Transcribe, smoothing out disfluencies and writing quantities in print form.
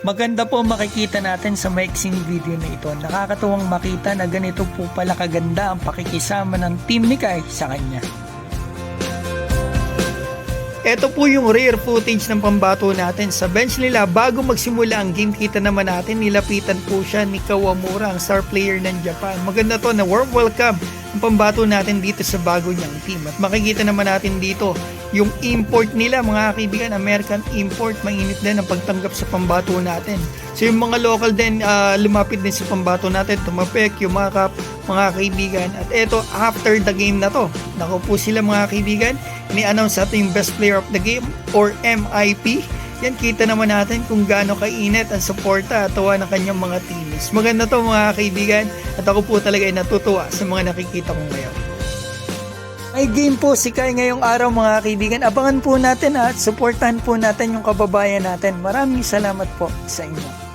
Maganda po makikita natin sa maiksing video na ito. Nakakatuwang makita na ganito po pala kaganda ang pakikisama ng team ni Kai sa kanya. Ito po yung rare footage ng pambato natin sa bench nila bago magsimula ang game. Kita naman natin nilapitan po siya ni Kawamura, ang star player ng Japan. Maganda to na warm welcome ang pambato natin dito sa bago niyang team. At makikita naman natin dito yung import nila, mga kaibigan, American import. Mainit din ang pagtanggap sa pambato natin. So yung mga local din lumapit din sa pambato natin, tumapik, yumakap, mga kaibigan. At eto, after the game na to, naku po sila mga kaibigan, ni-announce natin yung best player of the game or MIP. Yan, kita naman natin kung gaano kainit ang suporta at tawa ng kanyang mga teammates. Maganda to mga kaibigan, at ako po talaga ay natutuwa sa mga nakikita ko ngayon. May game po si Kai ngayong araw mga kaibigan. Abangan po natin at suportahan po natin yung kababayan natin. Maraming salamat po sa inyo.